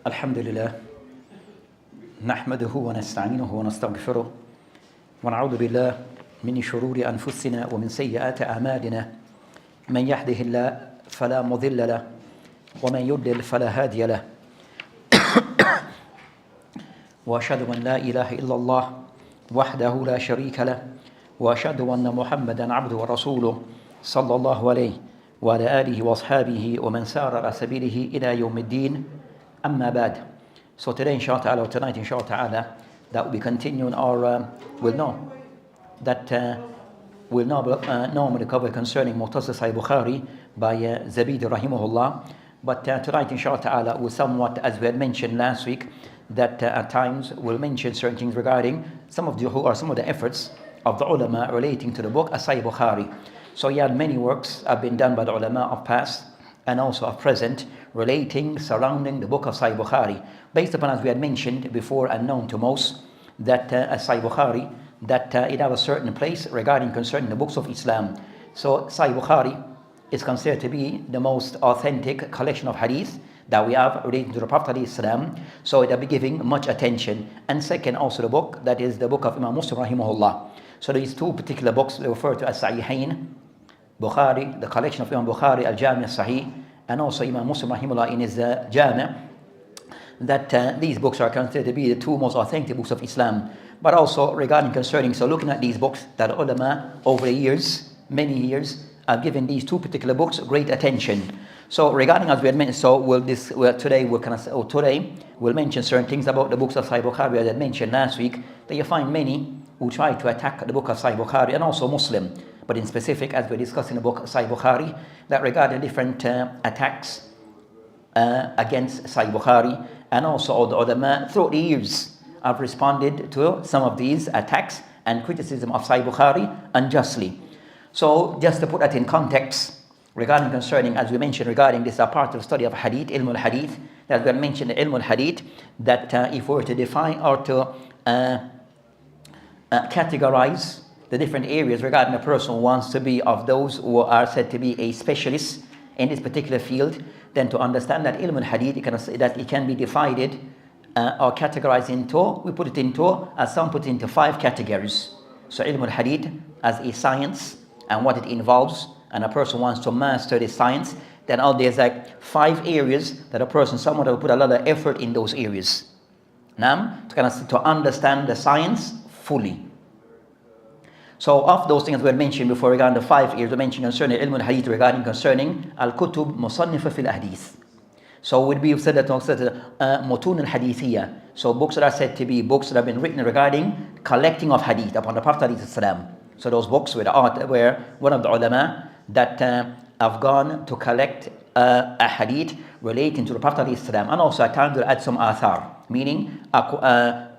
الحمد لله نحمده ونستعينه ونستغفره ونعوذ بالله من شرور أنفسنا ومن سيئات أعمالنا من يهده الله فلا مضل له ومن يضلل فلا هادي له وأشهد أن لا إله إلا الله وحده لا شريك له وأشهد أن محمدا عبده ورسوله صلى الله عليه وعلى آله وأصحابه ومن سار على سبيله إلى يوم الدين أما بعد. So today inshallah or tonight inshallah that will be continuing our we'll now normally cover concerning Mu'tasil Sahih Bukhari by Zabidi rahimahullah. But tonight inshallah will somewhat, as we had mentioned last week, that at times we'll mention certain things regarding some of the efforts of the ulama relating to the book Sahih Bukhari. So he had many works have been done by the ulama of past and also of present surrounding the book of Sahih Bukhari, based upon, as we had mentioned before and known to most, that Sahih Bukhari, that it has a certain place concerning the books of Islam. So Sahih Bukhari is considered to be the most authentic collection of hadith that we have relating to the Prophet ﷺ. So it will be giving much attention. And second, also the book, that is the book of Imam Muslim rahimahullah. So these two particular books referred to as Sahihain, Bukhari, the collection of Imam Bukhari Al Jamaykee, and also Imam Muslim rahimahullah in his Jami', that these books are considered to be the two most authentic books of Islam. But also so looking at these books, that ulama over the years, many years, have given these two particular books great attention. So regarding, as we had mentioned, today we'll mention certain things about the books of Sahih Bukhari, as I had mentioned last week, that you find many who try to attack the book of Sahih Bukhari and also Muslim. But in specific, as we're discussing the book Sahih Bukhari, that regarding different attacks against Sahih Bukhari, and also all the ulama throughout the years have responded to some of these attacks and criticism of Sahih Bukhari unjustly. So just to put that in context, concerning, as we mentioned, regarding this part of the study of hadith, ilm al-hadith, that we mentioned ilm al-hadith, that if we were to define or to categorize the different areas regarding a person who wants to be of those who are said to be a specialist in this particular field, then to understand that ilm al-hadith, it can be divided or categorized some put it into 5 categories. So ilm al-hadith as a science and what it involves, and a person wants to master this science, then there's like 5 areas that someone will put a lot of effort in those areas. Now, to understand the science fully. So of those things we had mentioned before regarding the 5 areas we mentioned concerning ilm al-hadith, concerning al-kutub musannifa fil hadith. So we said that mutun al-hadithiyya. So books that are said to be books that have been written regarding collecting of hadith upon the Prophet ﷺ. So those books where one of the ulama that have gone to collect a hadith relating to the Prophet ﷺ, and also at times they'll add some athar, meaning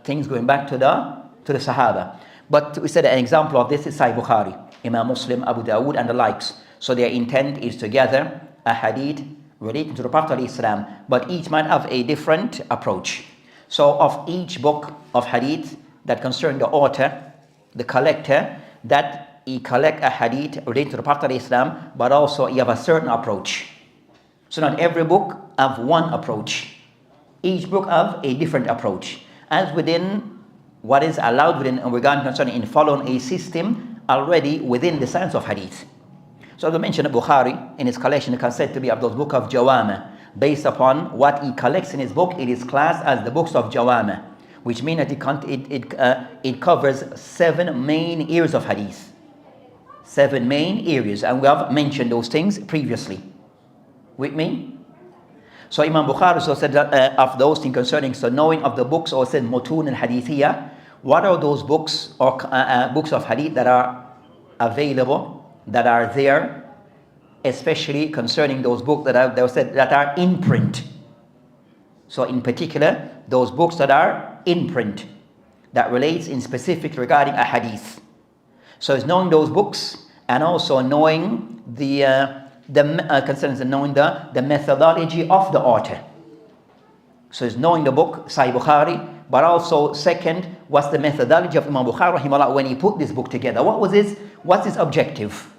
things going back to the Sahaba. But we said an example of this is Sahih Bukhari, Imam Muslim, Abu Dawood, and the likes. So their intent is to gather a hadith relating to the Prophet ﷺ, but each might have a different approach. So of each book of hadith that concern the author, the collector, that he collect a hadith relating to the Prophet ﷺ, but also he have a certain approach. So not every book have one approach. Each book have a different approach. As within what is allowed within regarding concerning in following a system already within the science of hadith. So as I mentioned, Bukhari in his collection is said to be of those book of Jawama. Based upon what he collects in his book, it is classed as the books of Jawama, which means that it covers 7 main areas of hadith. 7 main areas, and we have mentioned those things previously. With me? So Imam Bukhari also said that, of those things concerning, so knowing of the books, or said mutun al-hadithiyya, what are those books or books of hadith that are available, that are there, especially concerning those books that are in print. So in particular, those books that are in print, that relates in specific regarding a hadith. So it's knowing those books and also knowing the methodology of the author. So it's knowing the book Sahih Bukhari, but also second, what's the methodology of Imam Bukhari rahimahullah when he put this book together? What's his objective?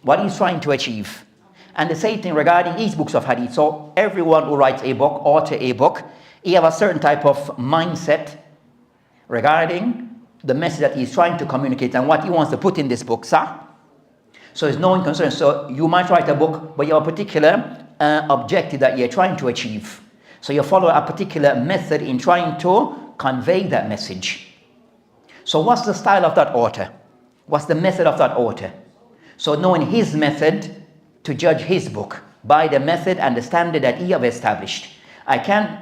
What he's trying to achieve? And the same thing regarding each books of hadith. So everyone who writes a book, author a book, he have a certain type of mindset regarding the message that he's trying to communicate and what he wants to put in this book. So it's no one concern. So you might write a book, but you have a particular objective that you're trying to achieve. So you follow a particular method in trying to convey that message. So what's the style of that author? What's the method of that author? So knowing his method to judge his book by the method and the standard that he have established. I can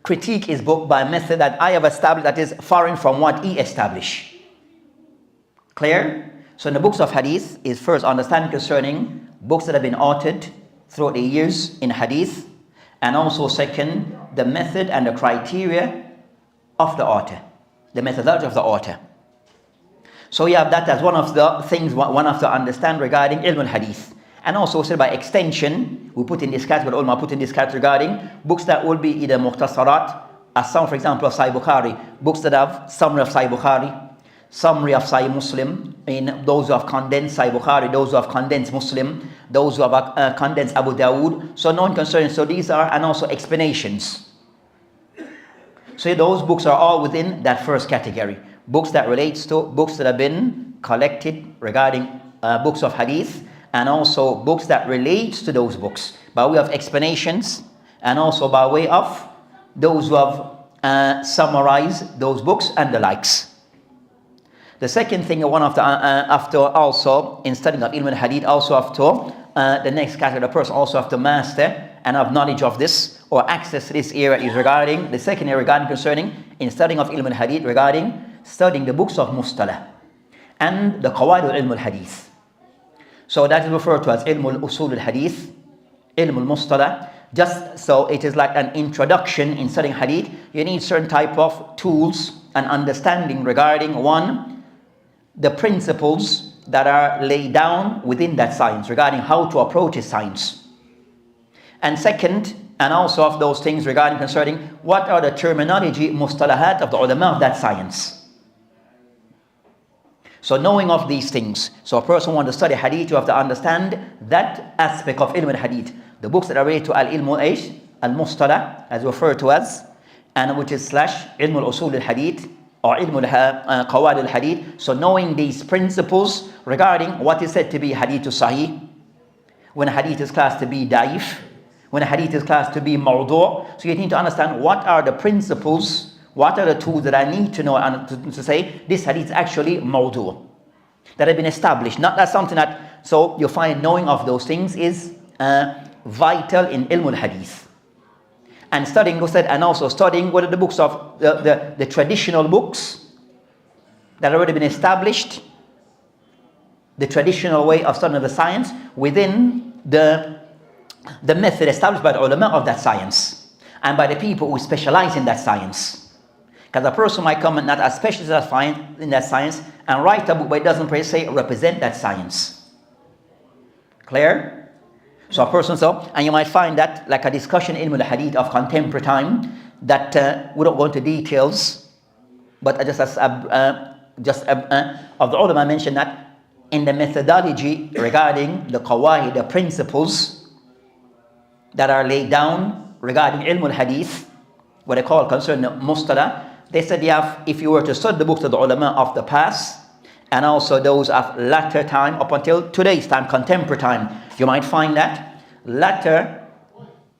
critique his book by a method that I have established that is foreign from what he established. Clear? So in the books of hadith is first understanding concerning books that have been authored throughout the years in hadith, and also second, the method and the criteria of the author, the methodology of the author. So we have that as one of the things one have to understand regarding ilm al-hadith. And also said by extension, we put in this category, ulama put in this category regarding books that will be either mukhtasarat, as some for example of Sahih Bukhari, books that have summary of Sahih Bukhari, summary of Sahih Muslim, in those who have condensed Sahih Bukhari, those who have condensed Muslim, those who have condensed Abu Dawood. So no one concerned. So these are, and also explanations. So those books are all within that first category. Books that relates to books that have been collected regarding books of hadith, and also books that relates to those books by way of explanations, and also by way of those who have summarized those books and the likes. The second thing one of the after also in studying of ilm al-hadith, also after the next category, the person also have to master and have knowledge of this or access to this area is regarding the second area regarding concerning in studying of ilm al-hadith regarding studying the books of mustalah and the qawaid al-ilm al-hadith. So that is referred to as ilm al-usul al-hadith, ilm al-mustalah. Just so it is like an introduction in studying hadith. You need certain type of tools and understanding regarding one, the principles that are laid down within that science regarding how to approach a science. And second, and also of those things regarding concerning what are the terminology mustalahat of the ulama of that science. So knowing of these things, so a person wants to study hadith, you have to understand that aspect of ilm al-hadith. The books that are related to al-ilm al-mustalah, as referred to as, and which is / ilm al-usul al-hadith or ilm al-qawaid al-hadith. So knowing these principles regarding what is said to be hadith sahih, when a hadith is classed to be da'if, when a hadith is classed to be mawdu'. So you need to understand what are the principles, what are the tools that I need to know and to say this hadith is actually mawdu', that have been established. Not that something that, so you find knowing of those things is vital in ilm al-hadith. And studying, and also studying what are the books of the traditional books that have already been established, the traditional way of studying the science within the method established by the ulama of that science and by the people who specialize in that science. Because a person might come and not as specialist in that science and write a book, but it doesn't per se represent that science. Clear? So a person, and you might find that like a discussion in the hadith of contemporary time that we don't go into details, but just as of the ulama mentioned that in the methodology regarding the qawaid, the principles that are laid down regarding ilm al-hadith, what they call concerning mustalah, they said if you were to study the books of the ulama of the past and also those of latter time up until today's time, contemporary time, you might find that latter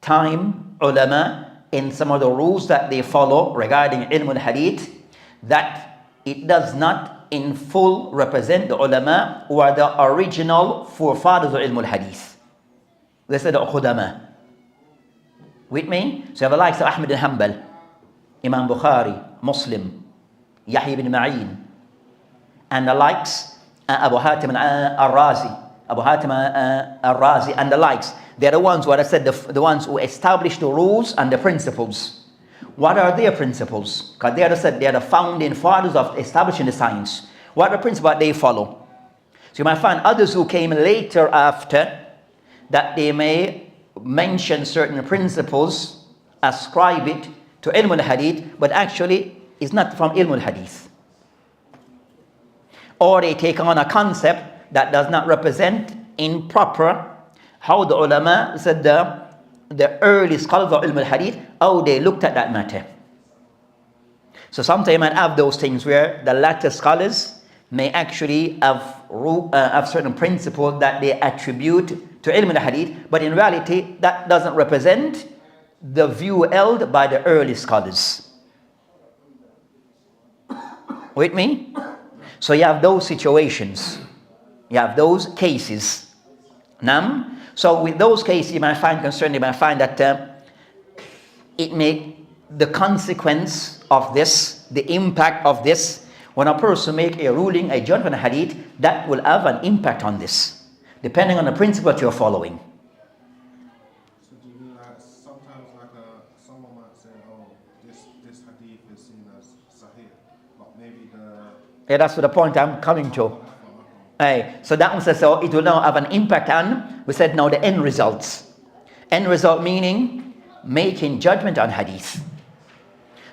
time ulama in some of the rules that they follow regarding ilm al-hadith, that it does not in full represent the ulama who are the original forefathers of ilm al-hadith. They said the khudama. With me? So you have the likes of Ahmad ibn Hanbal, Imam Bukhari, Muslim, Yahya ibn Ma'in, and the likes, Abu Hatim al-Razi, and the likes. They're the ones who I said the ones who establish the rules and the principles. What are their principles? Because they are the founding fathers of establishing the science. What are the principles that they follow? So you might find others who came later after that they may mention certain principles, ascribe it to ilm al-hadith, but actually it's not from ilm al-hadith. Or they take on a concept that does not represent in proper how the ulama said the early scholars of ilm al-hadith, how they looked at that matter. So sometimes you might have those things where the latter scholars may actually have certain principles that they attribute to ilm al-hadith, but in reality that doesn't represent the view held by the early scholars. With me? So you have those situations, you have those cases. So with those cases you might find that it may, the consequence of this, the impact of this, when a person make a ruling, a judgment on hadith, that will have an impact on this, depending on the principle that you're following. So do you mean like sometimes someone might say, oh, this hadith is seen as sahih, but maybe yeah, that's the point I'm coming to. Hey, so that one says, so it will now have an impact on, we said now the end results. End result meaning making judgment on hadith.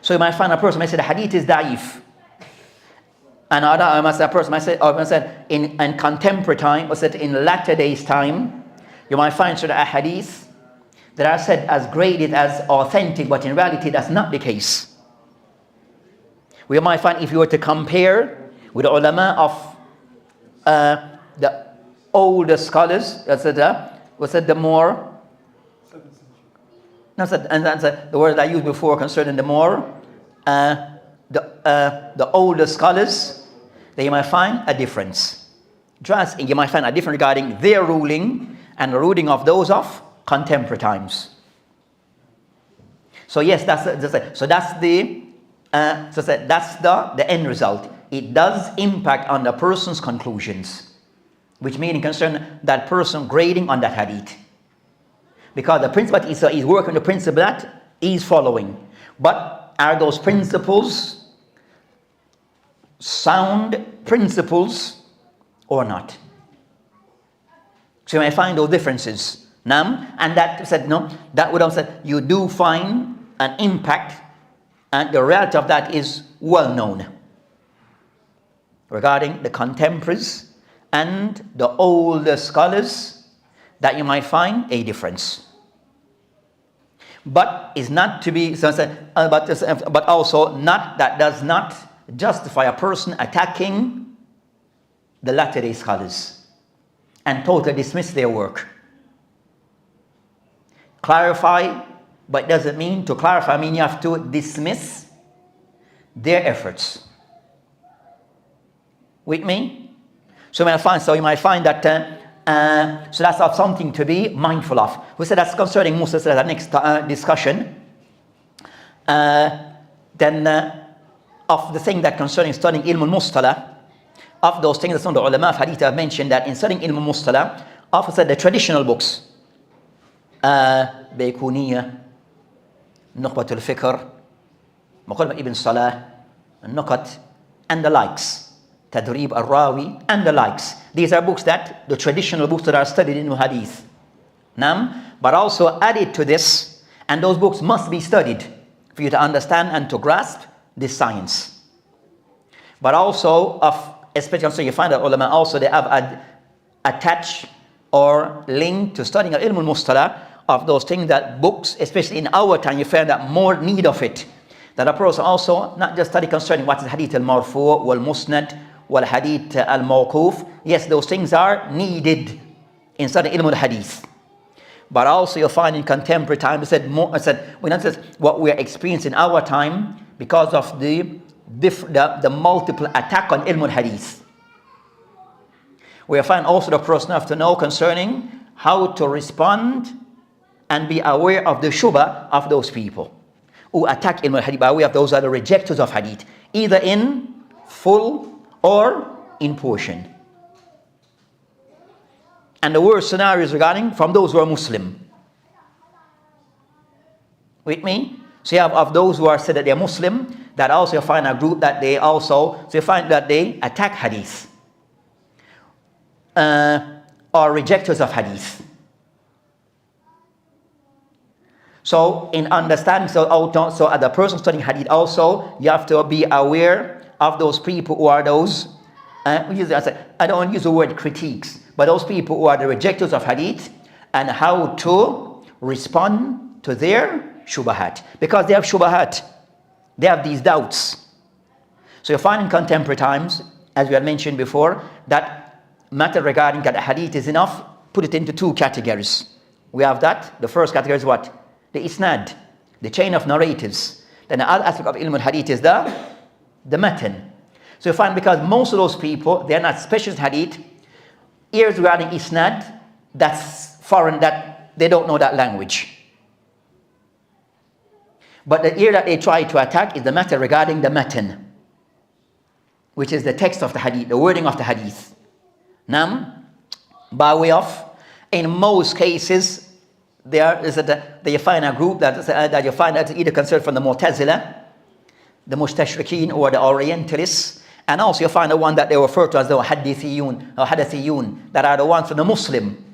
So you might find a person might say the hadith is da'if. Another person might say, in contemporary time, or said in latter days time, you might find certain hadith that are said as graded as authentic, but in reality that's not the case. We might find, if you were to compare with the ulama of the older scholars, the more, the word I used before concerning the more, the older scholars, then you might find a difference. You might find a difference regarding their ruling and the ruling of those of contemporary times. So yes, that's the end result. It does impact on the person's conclusions, which meaning concern that person grading on that hadith, because the principle is working the principle that he's following. But are those principles sound principles or not? So you may find those differences. And that said, no, that would also say you do find an impact, and the reality of that is well known regarding the contemporaries and the older scholars, that you might find a difference. But is not to be, but also not, that does not justify a person attacking the latter day scholars and totally dismiss their work. Clarify, but doesn't mean to clarify, I mean you have to dismiss their efforts. With me? So you might find that so that's something to be mindful of. We said that's concerning Musa, the next discussion. Then of the thing that concerning studying ilm al-mustalah, of those things that some of the ulama of hadith have mentioned, that in studying ilm al-mustalah, of said the traditional books, Baykuniyya, Nukhbat al-Fikr, Muqaddimah ibn Salah, Nuqat, and the likes. Tadrib al-Rawi, and the likes. These are books that, the traditional books that are studied in hadith. But also added to this, and those books must be studied for you to understand and to grasp this science. But also, especially so you find that ulama also, they have attached or linked to studying ilm al-mustalah of those things, that books, especially in our time, you find that more need of it. That a person also not just study concerning what is hadith al-marfu' wal-musnad wal-hadith al-mawquf. Yes, those things are needed in studying ilm al-hadith. But also you'll find in contemporary time, what we are experiencing in our time because of the multiple attack on ilm al-hadith. We find also the person have to know concerning how to respond and be aware of the shubha of those people who attack ilm al-hadith, by way of those are the rejectors of hadith, either in full or in portion. And the worst scenarios regarding from those who are Muslim. With me? So you have of those who are said that they are Muslim, that also you find a group that they also, so you find that they attack hadith, or rejectors of hadith. So in understanding, so as a person studying hadith also, you have to be aware of those people who are those I don't use the word critiques, but those people who are the rejectors of hadith and how to respond to their shubahat. Because they have shubahat. They have these doubts. So you find in contemporary times, as we had mentioned before, that matter regarding that hadith is enough, put it into two categories. We have that. The first category is what? The isnad, the chain of narratives. Then the other aspect of ilm al-hadith is the matan. So you find because most of those people, they are not specialists in hadith, ears regarding isnad, that's foreign, that they don't know that language. But the ear that they try to attack is the matter regarding the matan, which is the text of the hadith, the wording of the hadith. Now, by way of, in most cases, there is that you find a group that you find that either concerned from the Mu'tazila, the Mustashrikeen, or the Orientalists, and also you find the one that they refer to as the Hadithiyun, or Hadathiyun, that are the ones from the Muslim,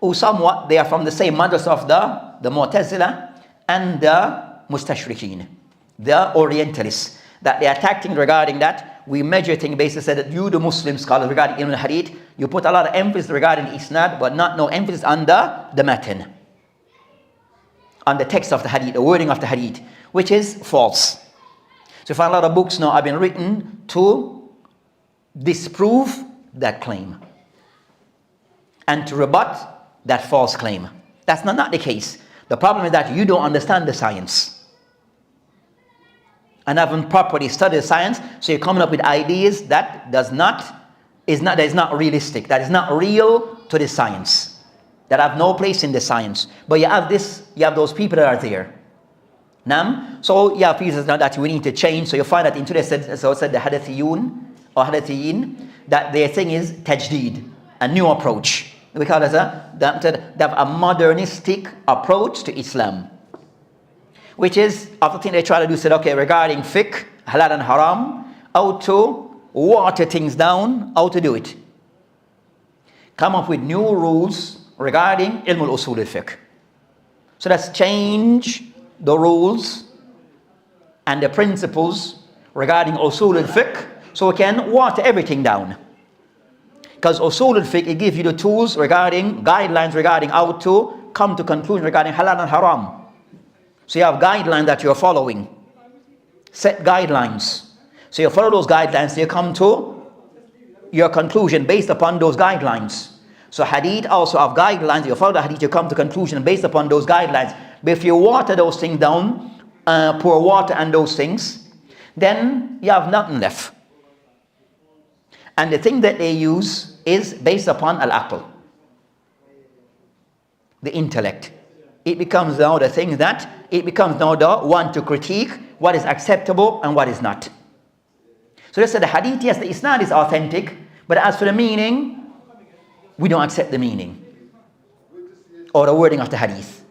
who somewhat they are from the same madrasa of the Mu'tazila and the Mustashrikeen, the Orientalists, that they are attacking regarding that. We measure things basis that you, the Muslim scholars, regarding ilm al-hadith, you put a lot of emphasis regarding isnad, but no emphasis on the matan, on the text of the hadith, the wording of the hadith, which is false. So you find a lot of books now have been written to disprove that claim and to rebut that false claim. That's not the case. The problem is that you don't understand the science and haven't properly studied science, so you're coming up with ideas that is not realistic, that is not real to the science, that have no place in the science. But you have those people that are there. So you have people that we need to change. So you find that in today's the Hadathiyun or Hadathiyin, that their thing is tajdeed, a new approach. We call it they have a modernistic approach to Islam, which is, of the thing they try to do, said, okay, regarding fiqh, halal and haram, how to water things down, how to do it. Come up with new rules regarding ilm al-usul al-fiqh. So let's change the rules and the principles regarding usul al-fiqh so we can water everything down. Because usul al-fiqh, it gives you the tools regarding, guidelines regarding how to come to conclusion regarding halal and haram. So you have guidelines that you're following, set guidelines. So you follow those guidelines, you come to your conclusion based upon those guidelines. So hadith also have guidelines, you follow the hadith, you come to conclusion based upon those guidelines. But if you water those things down, pour water and those things, then you have nothing left. And the thing that they use is based upon al-aql, the intellect. It becomes now the thing that it becomes now the one to critique what is acceptable and what is not. So let's say the hadith, yes, the isnad is authentic, but as for the meaning, we don't accept the meaning or the wording of the hadith.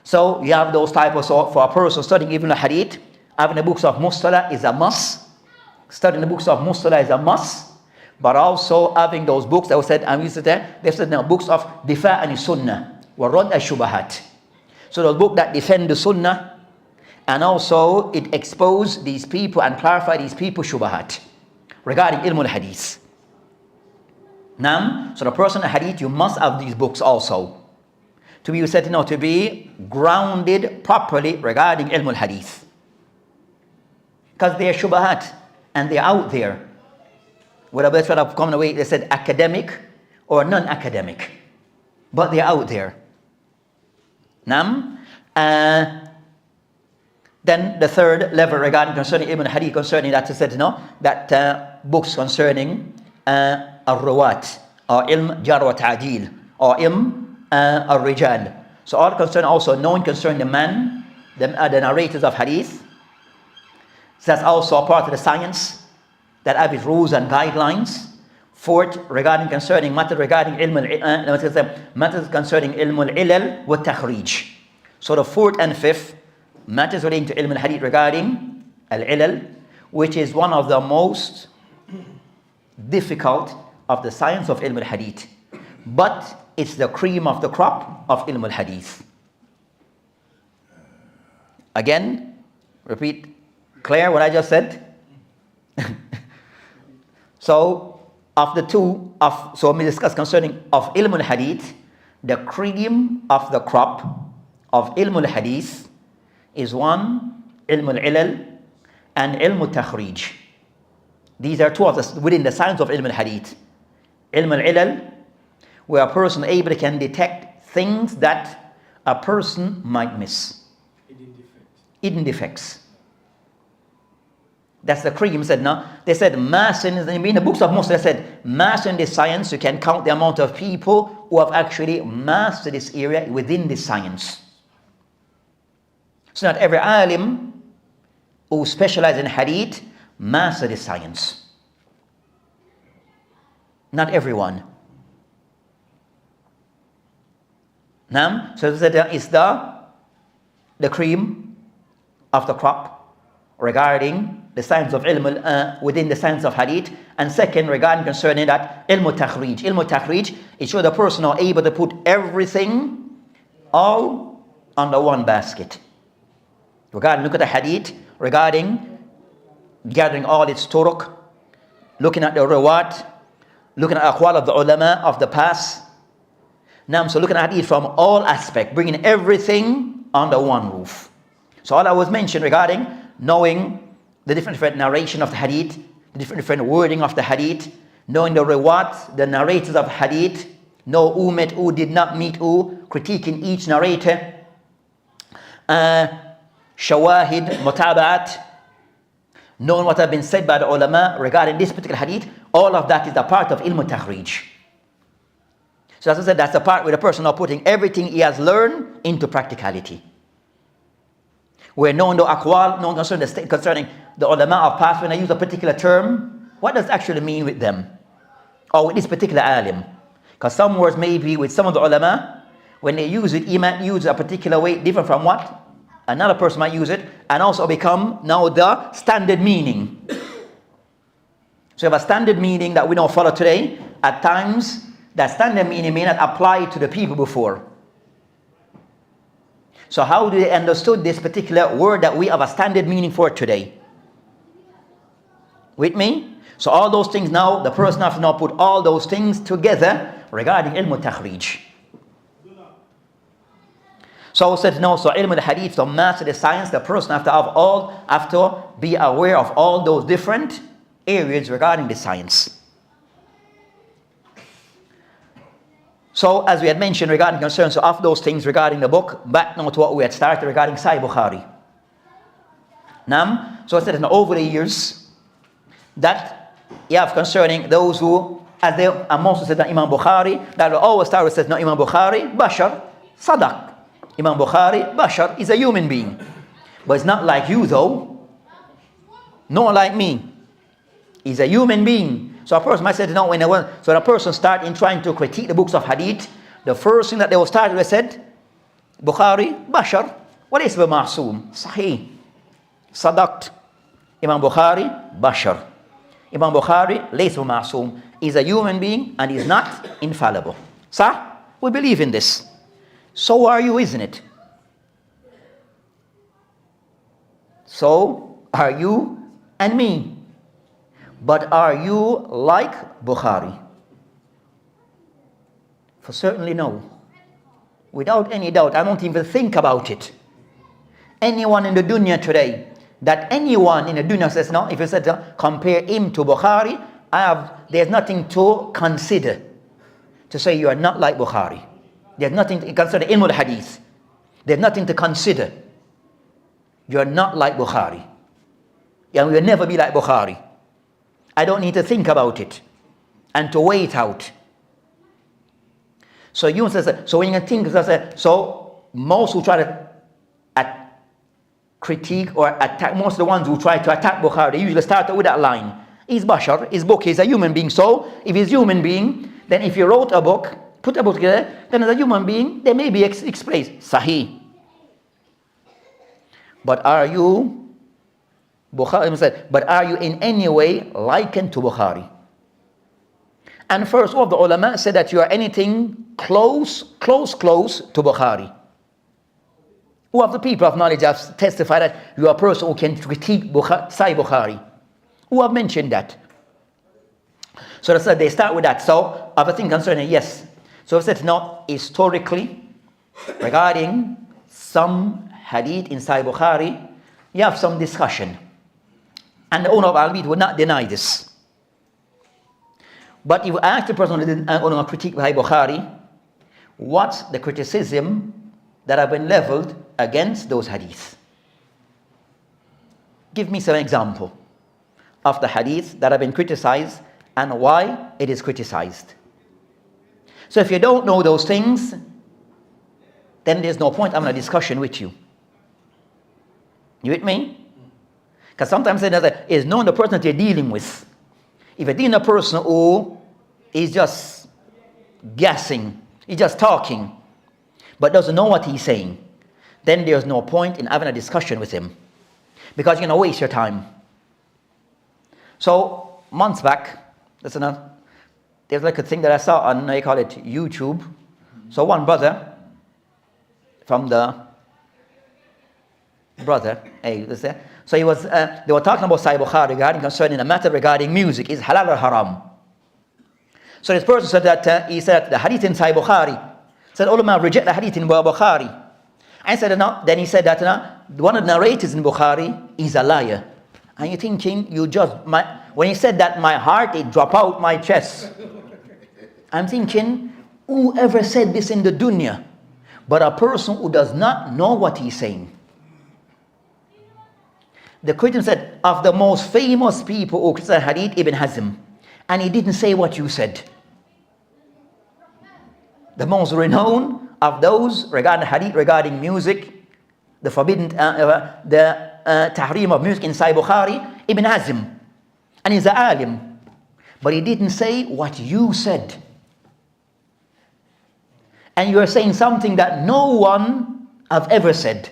So you have those types of, for a person studying even the hadith, having the books of Mustalah is a must. Studying the books of Mustalah is a must. But also having those books that we said, and we said there, they said now books of Difa' and Sunnah. وَرَدْ الشُّبَهَاتِ. So those books that defend the Sunnah, and also it expose these people and clarify these people's shubahat regarding ilm al-hadith. Now, so the person in hadith, you must have these books also to be said to be grounded properly regarding ilm al-hadith, because they are shubahat and they are out there. Whatever that's what I've come away, they said academic or non-academic, but they are out there. Then the third level regarding concerning Ibn Hadith, concerning that is said, that books concerning al-ruwat or ilm jar wa ta'dil or ilm al-rijal. So all concern also knowing concerning the man, the narrators of hadith. So that's also a part of the science that have its rules and guidelines. Fourth, regarding concerning matter regarding matters concerning ilm al-ilal wa takhrij. So the fourth and fifth matters relating to ilm al-hadith regarding al-ilal, which is one of the most difficult of the science of ilm al-hadith, but it's the cream of the crop of ilm al-hadith. Again, repeat, clear what I just said? So of the two, so we discuss concerning of ilm al-hadith, the cream of the crop of ilm al-hadith is one, ilm al-ilal and ilm al-takhrij. These are two of the, within the science of ilm al-hadith. Ilm al-ilal, where a person able can detect things that a person might miss. Hidden defects. That's the cream said, no? They said mass in the books of Muslims, they said mass in this science, you can count the amount of people who have actually mastered this area within this science. So not every alim who specializes in hadith master this science. Not everyone. Now, so they said it's the cream of the crop regarding the science of ilm within the science of hadith, and second regarding concerning that ilm takhrij. Ilm takhrij is sure the person are able to put everything all under one basket. Regarding look at the hadith, regarding gathering all its turuq, looking at the rawat, looking at aqwal of the ulama of the past. Now, so looking at it from all aspects, bringing everything under one roof. So all I was mentioning regarding knowing the different narration of the hadith, the different wording of the hadith, knowing the reward, the narrators of hadith, know who met who, did not meet who, critiquing each narrator, shawahid, mutaba'at, knowing what has been said by the ulama regarding this particular hadith, all of that is a part of ilm takhrij. So as I said, that's the part where the person is putting everything he has learned into practicality. Where knowing the aqwal, knowing concerning the ulama of past, when I use a particular term, what does it actually mean with them? Or with this particular alim? Because some words may be with some of the ulama, when they use it, he might use a particular way different from what another person might use it, and also become now the standard meaning. So you have a standard meaning that we don't follow today. At times, that standard meaning may not apply to the people before. So how do they understood this particular word that we have a standard meaning for today? With me? So all those things now, the person has to now put all those things together regarding ilm takhrij. So I said no, so ilm al-hadith, to master the science, the person have to be aware of all those different areas regarding the science. So as we had mentioned regarding concerns so of those things regarding the book, back now to what we had started regarding Sahih Bukhari. Now, so I said over the years that you have concerning those who, as they most said that Imam Bukhari, that will always start with says no, Imam Bukhari, Bashar, Sadaq. Imam Bukhari, Bashar, is a human being. But it's not like you though. Not like me. He's a human being. So a person might say, no, when a person start in trying to critique the books of hadith, the first thing that they will start with said, Bukhari, Bashar, what is the ma'soom? Sahih, Sadaqt. Imam Bukhari, Bashar. Imam Bukhari, laysa ma'soom. He's a human being and he's not infallible. Sah, we believe in this. So are you, isn't it? So are you and me. But are you like Bukhari? For certainly no. Without any doubt, I don't even think about it. Anyone in the dunya today, that anyone in the dunya says no, if you said compare him to Bukhari, there's nothing to consider to say you are not like Bukhari. There's nothing to consider ilm al-hadith. There's nothing to consider. You are not like Bukhari. And you will never be like Bukhari. I don't need to think about it and to weigh it out. So you say, so when you think, so most who try to critique or attack, most of the ones who try to attack Bukhari, they usually start with that line. He's Bashar, his book, he's a human being. So if he's a human being, then if he wrote a book, put a book together, then as a human being, they may be expressed Sahih. But are you Bukhari said, but are you in any way likened to Bukhari? And first of the ulama said that you are anything close to Bukhari. Who of the people of knowledge have testified that you are a person who can critique Sahih Bukhari? Who have mentioned that? So they start with that. So other thing concerning, yes. So I said now historically regarding some hadith in Sahih Bukhari, you have some discussion. And the owner of Al-Bid would not deny this. But if you ask the person who didn't critique Sahih Bukhari, what's the criticism that have been leveled against those hadiths? Give me some example of the hadith that have been criticized and why it is criticized. So if you don't know those things, then there's no point having a discussion with you. You with me? Because sometimes it's knowing the person that you're dealing with. If you're dealing with a person who is just guessing, he's just talking, but doesn't know what he's saying, then there's no point in having a discussion with him. Because you're going to waste your time. So, months back, there's like a thing that I saw on, I call it YouTube. So one brother from the so he was, they were talking about Sahih Bukhari regarding concerning a matter regarding music, is halal or haram. So this person said that, he said the hadith in Sahih Bukhari, said ulama reject the hadith in Bukhari. I said no, then he said that one of the narrators in Bukhari is a liar. And you're thinking, when he said that, my heart, it dropped out my chest. I'm thinking, whoever said this in the dunya? But a person who does not know what he's saying. The critic said, of the most famous people who criticized hadith, Ibn Hazm. And he didn't say what you said. The most renowned of those regarding hadith, regarding music, the forbidden, tahrim of music in Sahih Bukhari, Ibn Hazm. And he's an alim. But he didn't say what you said. And you are saying something that no one have ever said.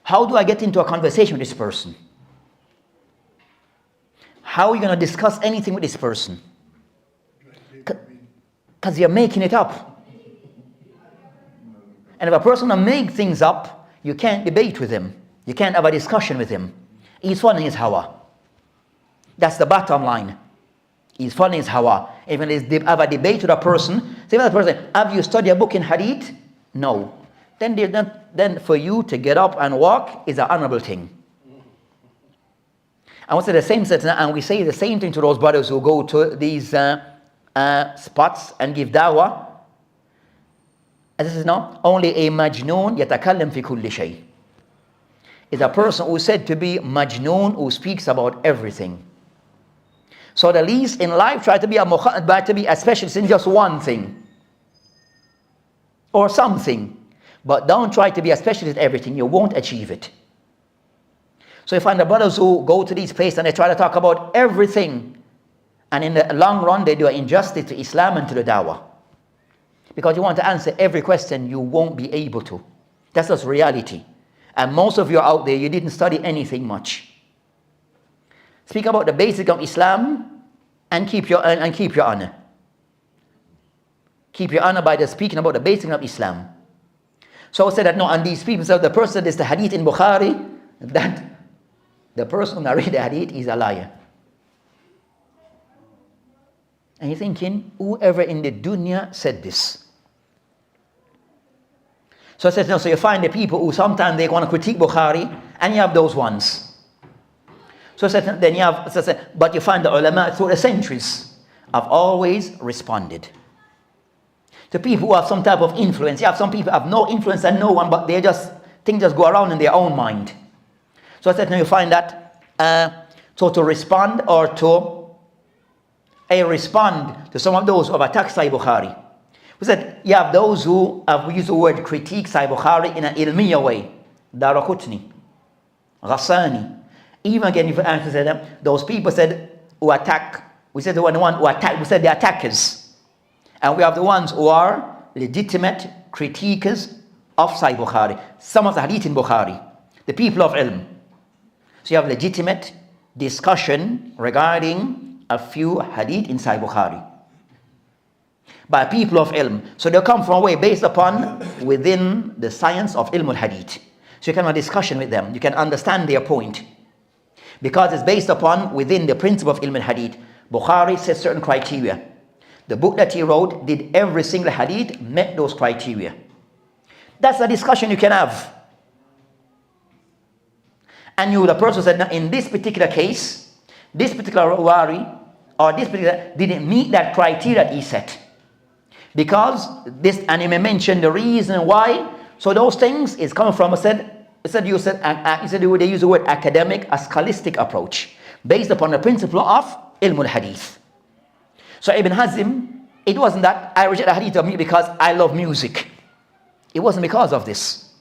How do I get into a conversation with this person? How are you going to discuss anything with this person? Because you're making it up. And if a person will make things up, you can't debate with him. You can't have a discussion with him. He's following his hawa. That's the bottom line. He's following his hawa. Even if you have a debate with a person, say to the person, have you studied a book in hadith? No. Then for you to get up and walk is an honorable thing. I want to say the same sentence, and we say the same thing to those brothers who go to these spots and give dawah. And this is not only a majnoon yatakallam fi kulli shay. It's a person who is said to be majnoon, who speaks about everything. So the least in life, try to be a specialist in just one thing or something, but don't try to be a specialist in everything. You won't achieve it. So you find the brothers who go to these places and they try to talk about everything, and in the long run they do an injustice to Islam and to the dawah. Because you want to answer every question, you won't be able to. That's just reality. And most of you out there, you didn't study anything much. Speak about the basic of Islam and keep your honor. Keep your honor by the speaking about the basic of Islam. So I said that no, and these people said the person that is the hadith in Bukhari, that the person who narrated the hadith is a liar. And you're thinking, whoever in the dunya said this? So I said, no, so you find the people who sometimes they want to critique Bukhari, and you have those ones. So I said, then you have, but you find the ulama through the centuries have always responded. The people who have some type of influence, you have some people who have no influence and no one, but things just go around in their own mind. So I said, now you find that, so to respond or to respond to some of those who have attacked Sahih Bukhari. We said, you have those who have used the word critique Sahih Bukhari in an ilmiya way. Daraqutni, Ghassani. Even again, if I said them, those people said who attack, we said the one who attack, we said the attackers. And we have the ones who are legitimate critiquers of Sahih Bukhari. Some of the hadith in Bukhari, the people of ilm. So you have legitimate discussion regarding a few hadith in Sahih Bukhari by people of ilm. So they come from a way based upon within the science of ilm al-hadith. So you can have a discussion with them. You can understand their point. Because it's based upon within the principle of ilm al-hadith. Bukhari set certain criteria. The book that he wrote, did every single hadith met those criteria? That's a discussion you can have. And you, the person said, now in this particular case, this particular Rawari, or this particular, didn't meet that criteria that he set. Because this, and he may mention the reason why. So those things is coming from, they use the word academic, a scholastic approach, based upon the principle of ilm al-hadith. So Ibn Hazm, it wasn't that I reject the hadith of me because I love music. It wasn't because of this.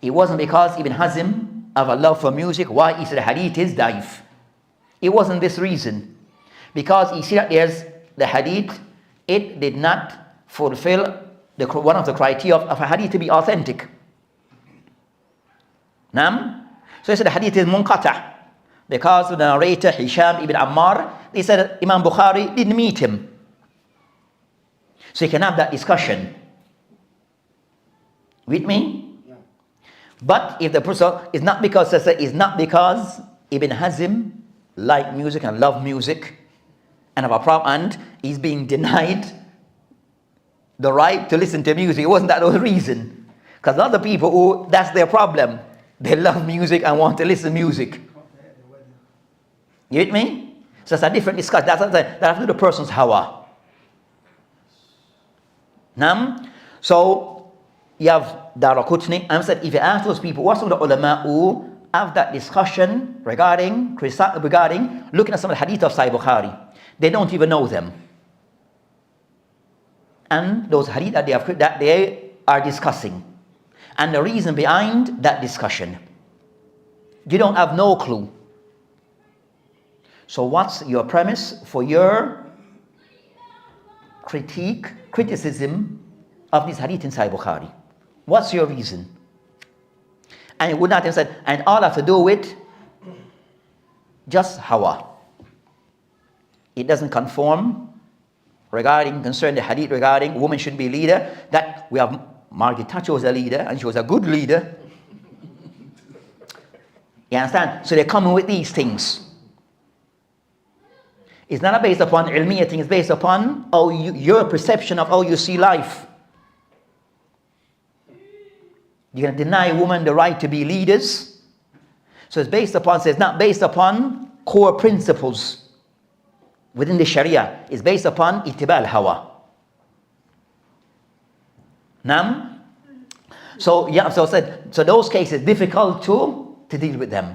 It wasn't because Ibn Hazm of a love for music why he said the hadith is daif. It wasn't this reason. Because you see that there's the hadith, it did not fulfill one of the criteria of a hadith to be authentic. Naam? So he said the hadith is munqata. Because the narrator Hisham ibn Ammar, they said Imam Bukhari didn't meet him. So you can have that discussion. With me? Yeah. But if the person is not because Ibn Hazm liked music and loved music and have a problem and he's being denied the right to listen to music, it wasn't that the reason. Because a lot of people who that's their problem. They love music and want to listen to music. You with me? So it's a different discussion. That's that has to do with the person's hawa. So you have Daraqutni, and I said if you ask those people, what's some of the ulama who have that discussion regarding looking at some of the hadith of Sahih Bukhari, they don't even know them. And those hadith that they are discussing. And the reason behind that discussion. You don't have no clue. So what's your premise for your criticism of this hadith in Sahih Bukhari? What's your reason? And it would not have said, and all have to do with just hawa. It doesn't conform concerning the hadith regarding women should be leader, that we have Margaret Thatcher was a leader and she was a good leader. You understand? So they're coming with these things. It's not based upon ilmiya thing, it's based upon your perception of how you see life. You're going to deny a woman the right to be leaders. So it's not based upon core principles within the Sharia. It's based upon ittiba al-hawa. So those cases difficult to deal with them.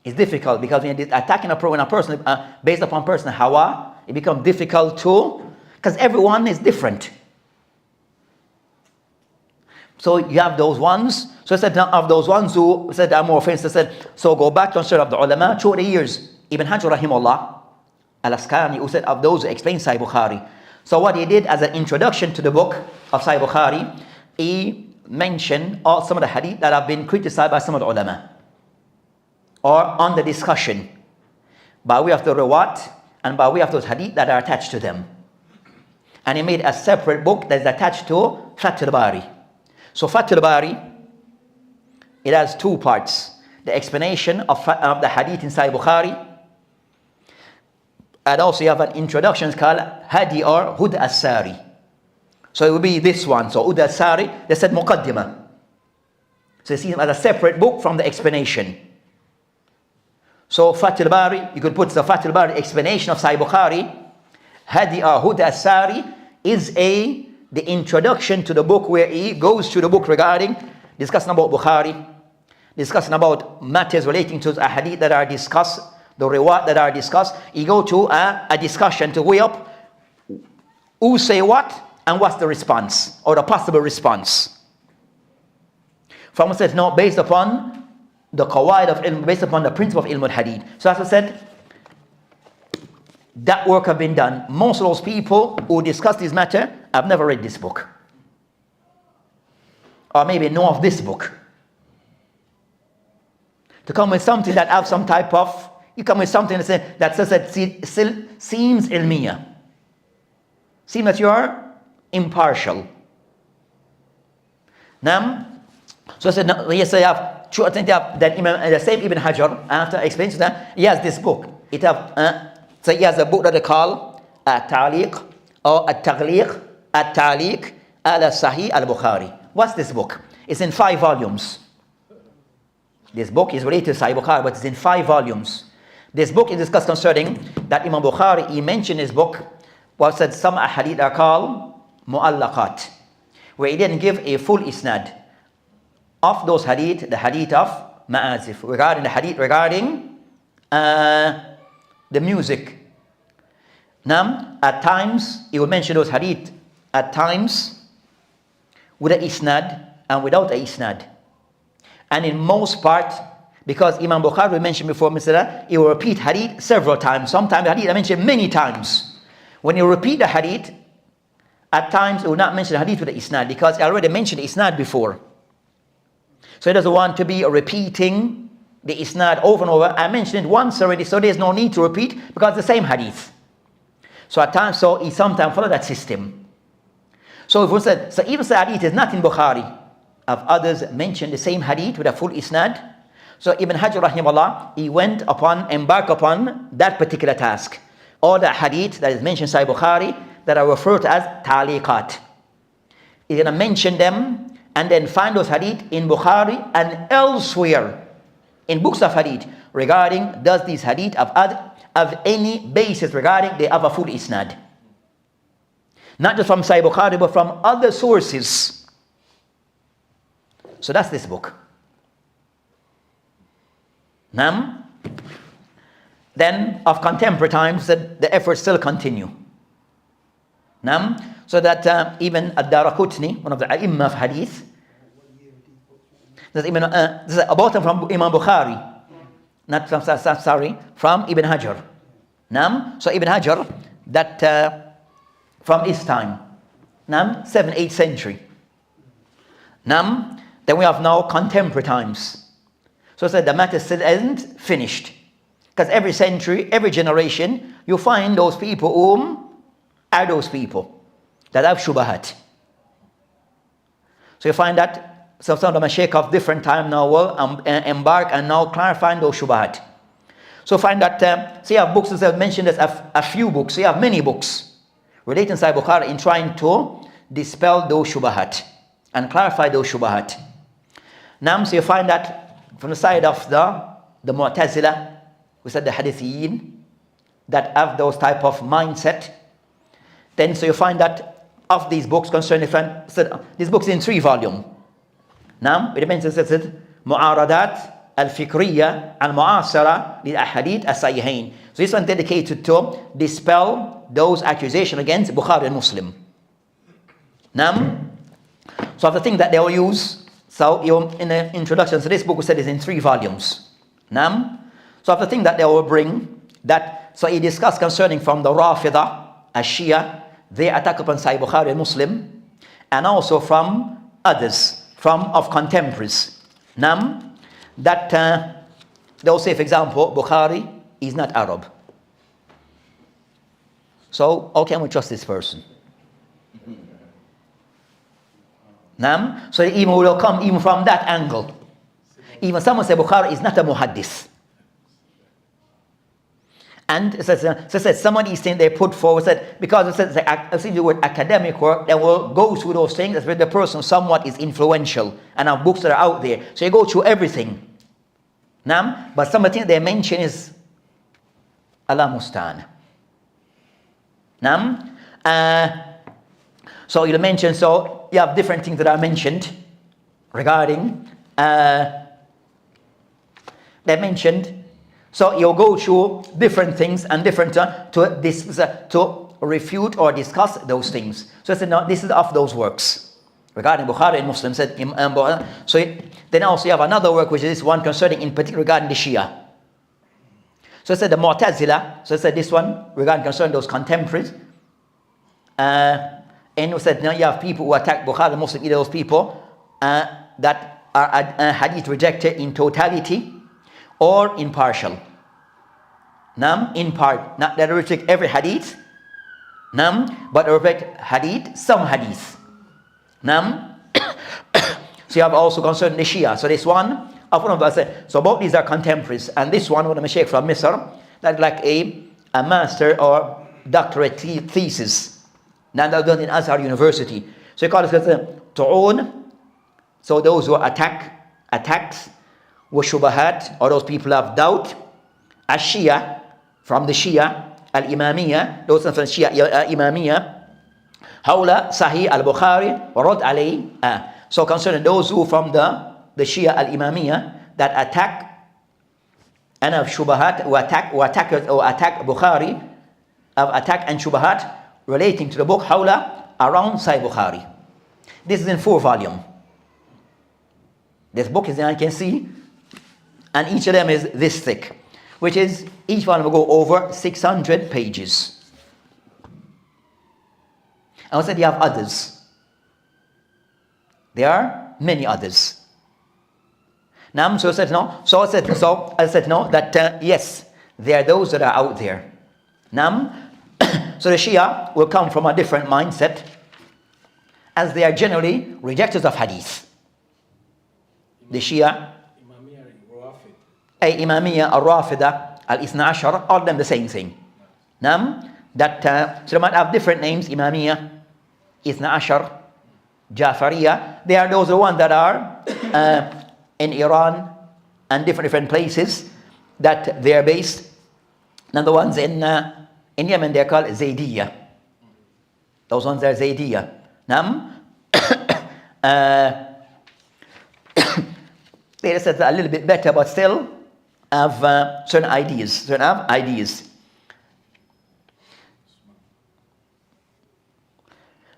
It's difficult because when you're attacking a person based upon personal hawa, it becomes difficult because everyone is different. So you have those ones. So I said of those ones who said I'm more offensive, said so go back to the ulama through the years. Ibn Hajar rahimahullah al-Asqalani, who said of those who explain Sahih Bukhari. So what he did as an introduction to the book of Sahih Bukhari, he mentioned some of the hadith that have been criticized by some of the ulama or on the discussion by way of the rawat and by way of those hadith that are attached to them. And he made a separate book that is attached to Fath al-Bari. So Fath al-Bari, it has two parts. The explanation of the hadith in Sahih Bukhari, and also you have an introduction called Hadi or Hud as-Sari. So it will be this one. So Hud as-Sari, they said Muqaddimah. So you see it as a separate book from the explanation. So Fath al-Bari, you could put the Fath al-Bari explanation of Sahih Bukhari. Hadi or Hud as-Sari is the introduction to the book where he goes through the book regarding discussing about Bukhari, discussing about matters relating to the hadith that are discussed, the riwayat that are discussed. He go to a discussion to weigh up who say what and what's the response or the possible response. From said no, based upon the qawaid of ilm, based upon the principle of ilm al-hadith. So as I said, that work have been done. Most of those people who discuss this matter have never read this book. Or maybe know of this book. To come with something that have some type of, you come with something that says that seems ilmiya. Seems that you are impartial. Now, so I said, yes, I have, true, I think that Imam, the same Ibn Hajar, after explaining to that, he has this book. it have, so he has a book that they call At-Taliq or At-Taghliq, At-Taliq ala Sahih Al-Bukhari. What's this book? It's in 5 volumes. This book is related to Sahih Bukhari, but it's in 5 volumes. This book is discussed concerning that Imam Bukhari, he mentioned his book, what said some hadith are called mu'allaqat, where he didn't give a full isnad of those hadith, the hadith of ma'azif, regarding the hadith regarding the music. Now, at times, he will mention those hadith at times with a isnad and without a isnad. And in most part, because Imam Bukhari, we mentioned before, he will repeat hadith several times. Sometimes the hadith I mentioned many times. When you repeat the hadith, at times he will not mention the hadith with the isnad because he already mentioned the isnad before. So he doesn't want to be repeating the isnad over and over. I mentioned it once already, so there's no need to repeat because it's the same hadith. So at times, so he sometimes follow that system. So if we said, so even the hadith is not in Bukhari, of others mentioned the same hadith with a full isnad. So Ibn Hajar rahimahullah, he embarked upon that particular task. All the hadith that is mentioned in Sahih Bukhari that are referred to as taliqat. He's going to mention them and then find those hadith in Bukhari and elsewhere in books of hadith regarding does these hadith have any basis regarding they have a full isnad. Not just from Sahih Bukhari but from other sources. So that's this book. Now, then of contemporary times the efforts still continue. Now, so that even Ad-Daraqutni, one of the A'imma of Hadith, this is about him from Imam Bukhari, not from, from Ibn Hajar. Now, so Ibn Hajar, that from his time, now 7th, 8th century. Now, then we have now contemporary times. So the matter still isn't finished. Because every century, every generation, you find those people whom are those people that have shubahat. So you find that some of the mashaykh of different time now will embark and now clarify those shubahat. So find that, so you have books, as I've mentioned, there's a few books, so you have many books relating to Sahih Bukhari in trying to dispel those shubahat and clarify those shubahat. Now, so you find that from the side of the Mu'tazila, we said the Hadithiyin, that have those type of mindset. Then so you find that of these books concerning different, so this book is in 3 volumes. Now, it mentions Mu'aradat al-Fikriyya al-Mu'asara lil-Ahadith as-Sahihain. So this one dedicated to dispel those accusations against Bukhari and Muslim. Now, so of the thing that they will use, so in the introduction, so this book we said is in 3 volumes. Now, so of the thing that they will bring, that so he discussed concerning from the Rafida, Shia, they attack upon Sahih Bukhari and Muslim, and also from others, of contemporaries. Now, that they'll say, for example, Bukhari is not Arab. So how can we trust this person? Now, so even will come even from that angle. Even someone say Bukhari is not a muhaddis. And so somebody is saying they put forward, said, because it says I see the word academic work, then will go through those things. That's where the person somewhat is influential and have books that are out there. So you go through everything. Now, but some of the things they mention is Allah Mustan. Now, so you mention, so you have different things that are mentioned regarding, they mentioned, so you'll go through different things and different to refute or discuss those things. So I said, no, this is of those works. Regarding Bukhari and Muslim, said, then also you have another work, which is this one concerning in particular regarding the Shia. So I said the Mu'tazila, so I said this one regarding concerning those contemporaries. And we said, now you have people who attack Bukhari and Muslim, either those people that are hadith rejected in totality or in partial. Nam, in part, not that they reject every hadith, nam, but they reject hadith, some hadith. Nam, so you have also concerned the Shia. So this one, of one of us, so both these are contemporaries, and this one, one of the Mashaykh from Misr, That's like a master or doctorate thesis. Now that's done in Azhar University. So you call it tu'un. So those who attacks, وشبهات, or those people have doubt. Shia, from the Shia, Al-Imamiyya, those from Shia, Imamiyya. Hawla Sahih Al-Bukhari, ورد عليه. So concerning those who from the Shia Al-Imamiyya that attack and have shubahat, who attack Bukhari, have attack and shubahat relating to the book Hawla around Sahih Bukhari. This is in 4 volumes. This book is, you can see, and each of them is this thick, which is, each one will go over 600 pages. And I said you have others. There are many others. Now, so I said no. So I said no. That yes, there are those that are out there. Now, so the Shia will come from a different mindset, as they are generally rejectors of hadith. The Shia, Imamiyya, Al-Rafida, Al-Ithna Ashar, all of them the same thing. Now, that so they might have different names: Imamiyya, Ithna Ashar, Jafariya. They are those the ones that are in Iran and different places that they are based. And the ones in Yemen, they are called Zaydiyya. Those ones are Zaydiyya. Now, they said a little bit better, but still have certain ideas.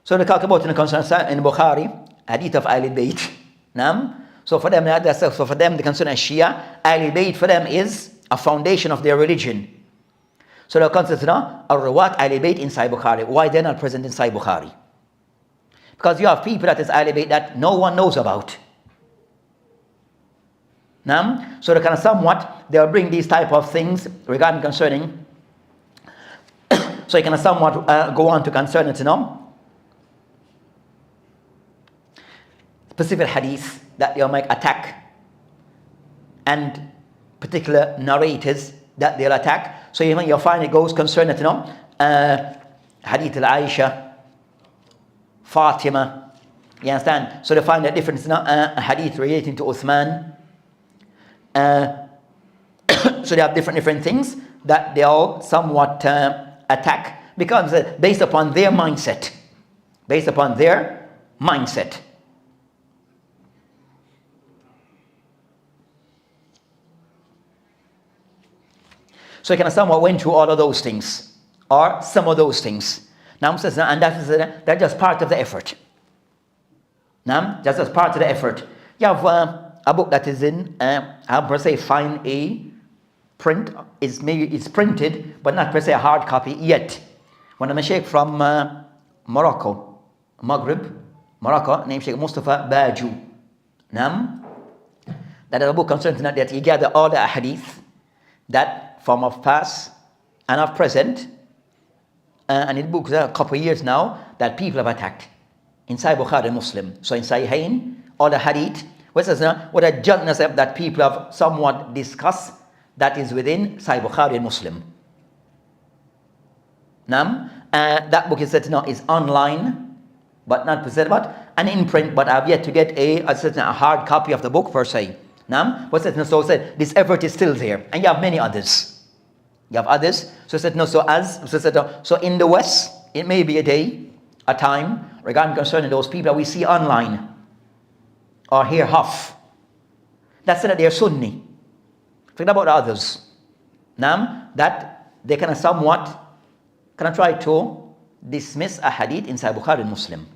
So they talk about in Bukhari, hadith of Ahlul Bayt. So for them, the concern as Shia, Ahlul Bayt for them is a foundation of their religion. So they consider al-Rawat Ahlul Bayt in Sahih Bukhari. Why they're not present in Sahih Bukhari? Because you have people that is Ahlul Bayt that no one knows about. So they they'll bring these type of things regarding concerning. So you can somewhat go on to concern it, specific hadith that they'll make attack, and particular narrators that they'll attack. So you'll find it goes concerning it, hadith al-Aisha, Fatima. You understand? So they find a difference, hadith relating to Uthman. So they have different things that they all somewhat attack, because based upon their mindset. So you can somewhat went through all of those things, or some of those things. And that's just part of the effort. Just as part of the effort. You have a book that is in, I per se find a print, it's printed, but not per se a hard copy yet. When I'm a sheikh from Morocco, Maghrib, Morocco, named Sheikh Mustafa Baju. That is a book concerning that he gathered all the hadith that from of past and of present, and it books a couple of years now that people have attacked in Sahih Bukhari and Muslim. So in Sahihain, all the hadith, what a judgment that people have somewhat discussed that is within Sahih Bukhari and Muslim. That book is said is online, but not presented, but an imprint, but I've yet to get a hard copy of the book per se. So said this effort is still there, and you have many others. So in the West, it may be a time regarding concerning those people that we see online or hear half. That's that they're Sunni. Forget about the others. That they can somewhat try to dismiss a hadith in Sahih Bukhari and Muslim.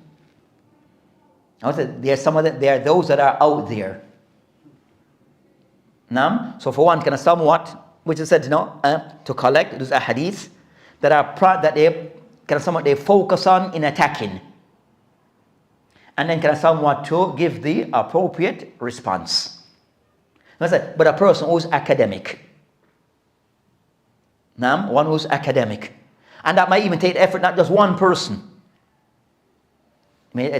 There are those that are out there. So for one, which is said, to collect those hadiths that they focus on in attacking, and then somewhat to give the appropriate response. But a person who's academic, one who's academic, and that might even take effort, not just one person. May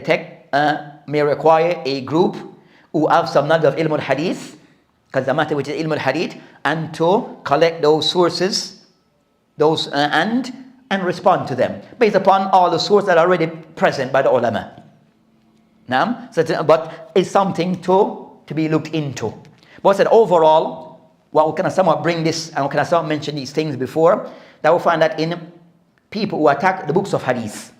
require a group who have some knowledge of ilm al-hadith, because the matter which is ilm al-hadith, and to collect those sources those and respond to them based upon all the sources that are already present by the ulama. Now, but it's something to be looked into. But I said overall, well, we can somewhat bring this, and we can somewhat mention these things before, that we find that in people who attack the books of hadith,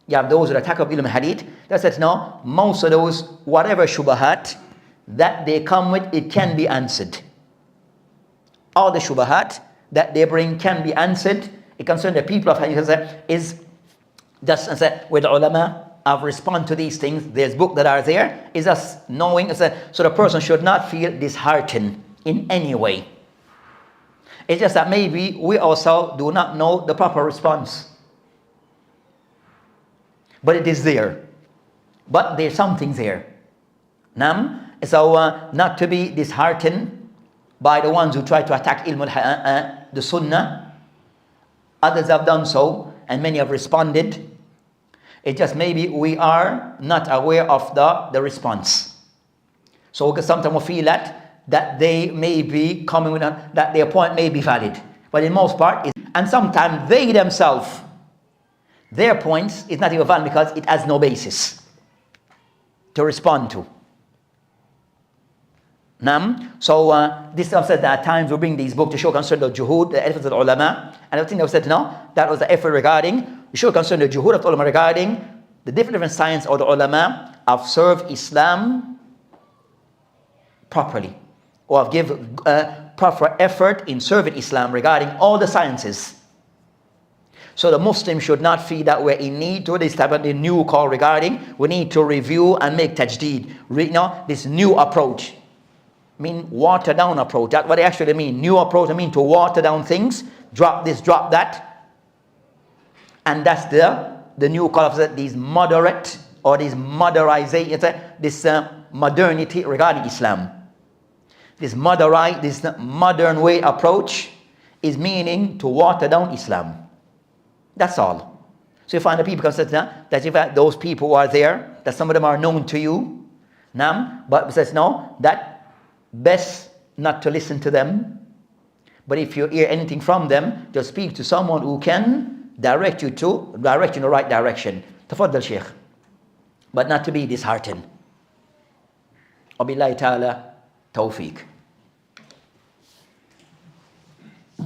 you have those who attack of ilm hadith, that says no, most of those, whatever shubahat that they come with, it can be answered. All the shubahat that they bring can be answered. It concerns the people of hadith is just where the ulama have responded to these things. There's books that are there, is just knowing, so the person should not feel disheartened in any way. It's just that maybe we also do not know the proper response. But it is there. But there's something there. So not to be disheartened by the ones who try to attack the sunnah. Others have done so, and many have responded. It just maybe we are not aware of the response. So sometimes we feel that they may be coming with that their point may be valid, but in most part, and sometimes they themselves, their points is not even valid because it has no basis to respond to. So this I've said that at times we bring these books to show concern the juhud, the efforts of the ulama, and I think I've said that was the effort regarding we show concern the juhud of the ulama regarding the different science of the ulama have served Islam properly, or have given proper effort in serving Islam regarding all the sciences. So the Muslim should not feel that we're in need to this type of the new call regarding we need to review and make tajdeed. This new approach. Water down approach. That's what they actually mean. New approach, to water down things, drop this, drop that. And that's the new call of these moderate or this moderization, this modernity regarding Islam. This modern way approach is meaning to water down Islam. That's all. So you find the people consider that if those people who are there, that some of them are known to you, but says no, that best not to listen to them. But if you hear anything from them, just speak to someone who can direct you in the right direction. Tafaddal Sheikh. But not to be disheartened. Wabillahi ta'ala tawfiq.